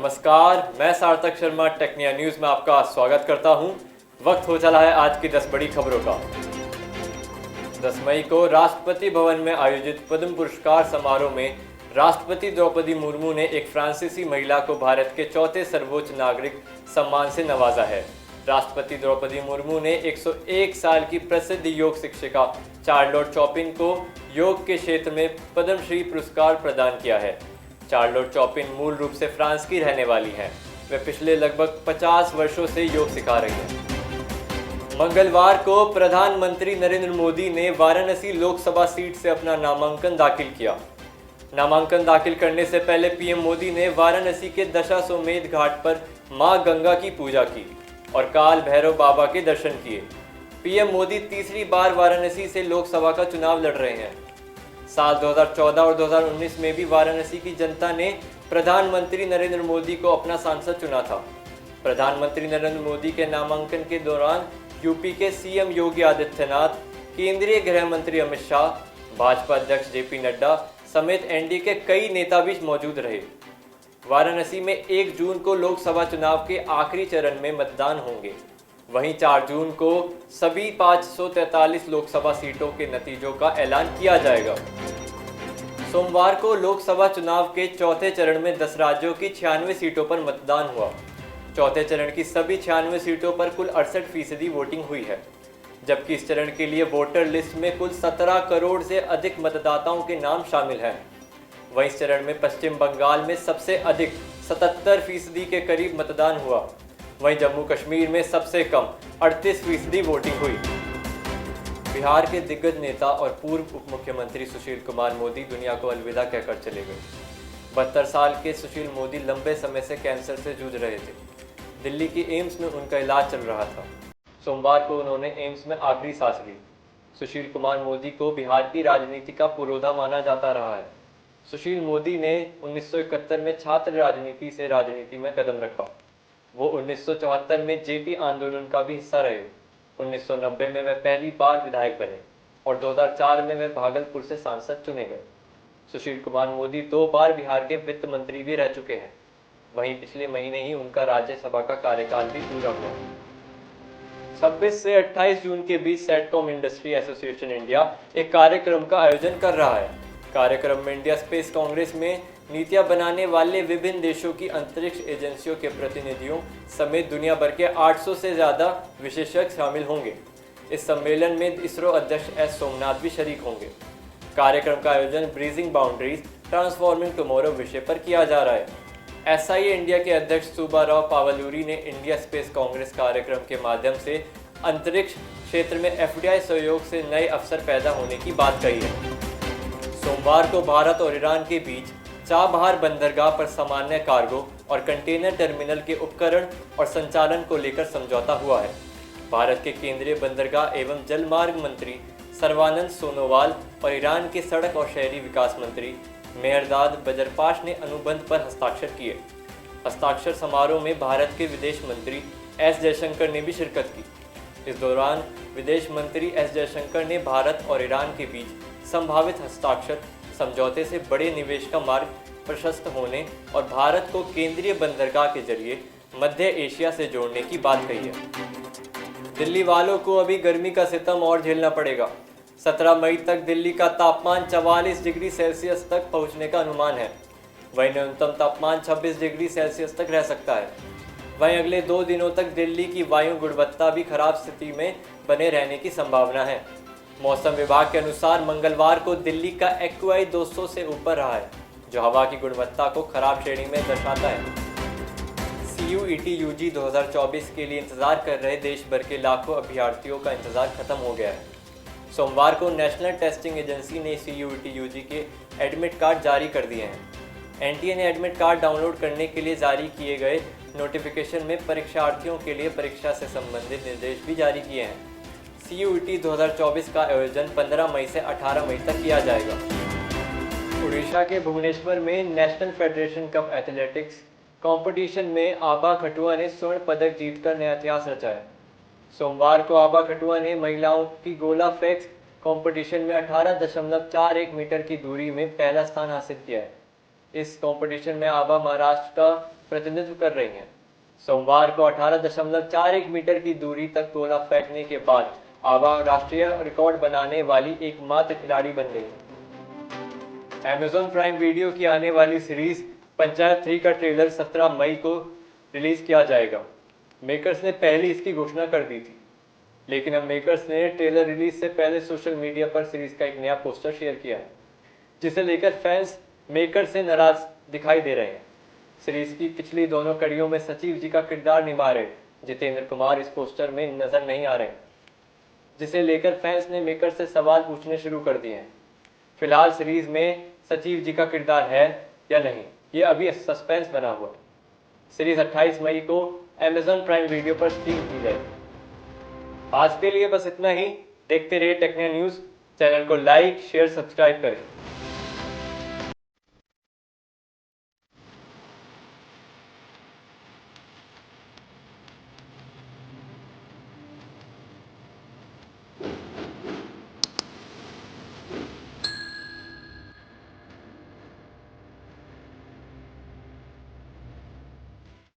नमस्कार, मैं सार्थक शर्मा टेक्निया न्यूज़ में आपका स्वागत करता हूं। वक्त हो चला है आज की 10 बड़ी खबरों का। 10 मई को राष्ट्रपति भवन में आयोजित पद्म पुरस्कार समारोह में राष्ट्रपति द्रौपदी मुर्मू ने एक फ्रांसीसी महिला को भारत के चौथे सर्वोच्च नागरिक सम्मान से नवाजा है। राष्ट्रपति द्रौपदी मुर्मू ने 101 साल की प्रसिद्ध योग शिक्षिका चार्लोट चॉपिन को योग के क्षेत्र में पद्मश्री पुरस्कार प्रदान किया है। चार्लोट चॉपिन मूल रूप से फ्रांस की रहने वाली हैं। वे पिछले लगभग 50 वर्षों से योग सिखा रही हैं। मंगलवार को प्रधानमंत्री नरेंद्र मोदी ने वाराणसी लोकसभा सीट से अपना नामांकन दाखिल किया। नामांकन दाखिल करने से पहले पीएम मोदी ने वाराणसी के दशाश्वमेध घाट पर मां गंगा की पूजा की और काल भैरव बाबा के दर्शन किए। पीएम मोदी तीसरी बार वाराणसी से लोकसभा का चुनाव लड़ रहे हैं। साल 2014 और 2019 में भी वाराणसी की जनता ने प्रधानमंत्री नरेंद्र मोदी को अपना सांसद चुना था। प्रधानमंत्री नरेंद्र मोदी के नामांकन के दौरान यूपी के सीएम योगी आदित्यनाथ, केंद्रीय गृह मंत्री अमित शाह, भाजपा अध्यक्ष जेपी नड्डा समेत एनडीए के कई नेता भी मौजूद रहे। वाराणसी में 1 जून को लोकसभा चुनाव के आखिरी चरण में मतदान होंगे। वहीं 4 जून को सभी 543 लोकसभा सीटों के नतीजों का ऐलान किया जाएगा। सोमवार को लोकसभा चुनाव के चौथे चरण में 10 राज्यों की 96 सीटों पर मतदान हुआ। चौथे चरण की सभी 96 सीटों पर कुल 68% वोटिंग हुई है, जबकि इस चरण के लिए वोटर लिस्ट में कुल 17 करोड़ से अधिक मतदाताओं के नाम शामिल हैं। वहीं इस चरण में पश्चिम बंगाल में सबसे अधिक 77% के करीब मतदान हुआ। वहीं जम्मू कश्मीर में सबसे कम 38% वोटिंग हुई। बिहार के दिग्गज नेता और पूर्व उप मुख्यमंत्री सुशील कुमार मोदी दुनिया को अलविदा कहकर चले गए। 72 साल के सुशील मोदी लंबे समय से कैंसर से जूझ रहे थे। दिल्ली की एम्स में उनका इलाज चल रहा था। सोमवार को उन्होंने एम्स में आखिरी सांस ली। सुशील कुमार मोदी को बिहार की राजनीति का पुरोधा माना जाता रहा है। सुशील मोदी ने 1971 में छात्र राजनीति से राजनीति में कदम रखा। वो 1974 में जेपी आंदोलन का भी हिस्सा रहे। 1990 में वे पहली बार विधायक बने और 2004 में वे भागलपुर से सांसद चुने गए। सुशील कुमार मोदी 2 बार बिहार के वित्त मंत्री भी रह चुके हैं। वहीं पिछले महीने ही उनका राज्यसभा का कार्यकाल भी पूरा हुआ। 26 से 28 जून के बीच सेटकॉम इंडस्ट्री एसोसिएशन इंडिया एक कार्यक्रम का आयोजन कर रहा है। कार्यक्रम में इंडिया स्पेस कांग्रेस में नीतियां बनाने वाले विभिन्न देशों की अंतरिक्ष एजेंसियों के प्रतिनिधियों समेत दुनिया भर के 800 से ज़्यादा विशेषज्ञ शामिल होंगे। इस सम्मेलन में इसरो अध्यक्ष एस सोमनाथ भी शरीक होंगे। कार्यक्रम का आयोजन ब्रीजिंग बाउंड्रीज ट्रांसफॉर्मिंग टुमारो विषय पर किया जा रहा है। एसआईए इंडिया के अध्यक्ष सुब्बाराव पावलूरी ने इंडिया स्पेस कांग्रेस कार्यक्रम के माध्यम से अंतरिक्ष क्षेत्र में एफडीआई सहयोग से नए अवसर पैदा होने की बात कही है। सोमवार को भारत और ईरान के बीच चाबहार बंदरगाह पर सामान्य कार्गो और कंटेनर टर्मिनल के उपकरण और संचालन को लेकर समझौता हुआ है। भारत के केंद्रीय बंदरगाह एवं जलमार्ग मंत्री सर्बानंद सोनोवाल और ईरान के सड़क और शहरी विकास मंत्री मेहरदाद बजरपाश ने अनुबंध पर हस्ताक्षर किए। हस्ताक्षर समारोह में भारत के विदेश मंत्री एस जयशंकर ने भी शिरकत की। इस दौरान विदेश मंत्री एस जयशंकर ने भारत और ईरान के बीच संभावित हस्ताक्षर समझौते से बड़े निवेश का मार्ग प्रशस्त होने और भारत को केंद्रीय बंदरगाह के जरिए मध्य एशिया से जोड़ने की बात कही है। दिल्ली वालों को अभी गर्मी का सितम और झेलना पड़ेगा। 17 मई तक दिल्ली का तापमान 44 डिग्री सेल्सियस तक पहुंचने का अनुमान है। वहीं न्यूनतम तापमान 26 डिग्री सेल्सियस तक रह सकता है। वहीं अगले 2 दिनों तक दिल्ली की वायु गुणवत्ता भी खराब स्थिति में बने रहने की संभावना है। मौसम विभाग के अनुसार मंगलवार को दिल्ली का एक्यूआई 200 से ऊपर रहा है, जो हवा की गुणवत्ता को खराब श्रेणी में दर्शाता है। सीयूईटी यूजी 2024 के लिए इंतजार कर रहे देश भर के लाखों अभ्यर्थियों का इंतजार खत्म हो गया है। सोमवार को नेशनल टेस्टिंग एजेंसी ने सीयूईटी यूजी के एडमिट कार्ड जारी कर दिए हैं। एनटीए ने एडमिट कार्ड डाउनलोड करने के लिए जारी किए गए नोटिफिकेशन में परीक्षार्थियों के लिए परीक्षा से संबंधित निर्देश भी जारी किए हैं। सीयूईटी 2024 का आयोजन 15 मई से 18 मई तक किया जाएगा। उड़ीसा के भुवनेश्वर में national federation cup athletics competition में आभा खटुआ ने स्वर्ण पदक जीतकर नया इतिहास रचा है। सोमवार को आभा खटुआ ने महिलाओं की गोला फेंक कंपटीशन में 18.41 मीटर की दूरी में पहला स्थान हासिल किया है। इस कंपटीशन में आभा महाराष्ट्र का प्रतिनिधित्व कर रही हैं। सोमवार को 18.41 मीटर की दूरी तक गोला फेंकने के बाद आभा राष्ट्रीय रिकॉर्ड बनाने वाली एकमात्र खिलाड़ी बन गई। Amazon प्राइम वीडियो की आने वाली सीरीज पंचायत 3 का ट्रेलर 17 मई को रिलीज किया जाएगा। मेकर्स ने पहले इसकी घोषणा कर दी थी, लेकिन अब मेकर्स ने ट्रेलर रिलीज से पहले सोशल मीडिया पर सीरीज का एक नया पोस्टर शेयर किया है, जिसे लेकर फैंस मेकर से नाराज दिखाई दे रहे हैं। सीरीज की पिछली दोनों कड़ियों में सचिव जी का किरदार निभा रहे जितेंद्र कुमार इस पोस्टर में नजर नहीं आ रहे, जिसे लेकर फैंस ने मेकर से सवाल पूछने शुरू कर दिए हैं। फिलहाल सीरीज में सचिव जी का किरदार है या नहीं, ये अभी सस्पेंस बना हुआ है। सीरीज 28 मई को Amazon प्राइम वीडियो पर स्ट्रीम की जाएगी। आज के लिए बस इतना ही। देखते रहिए टेक्निया न्यूज। चैनल को लाइक, शेयर, सब्सक्राइब करें।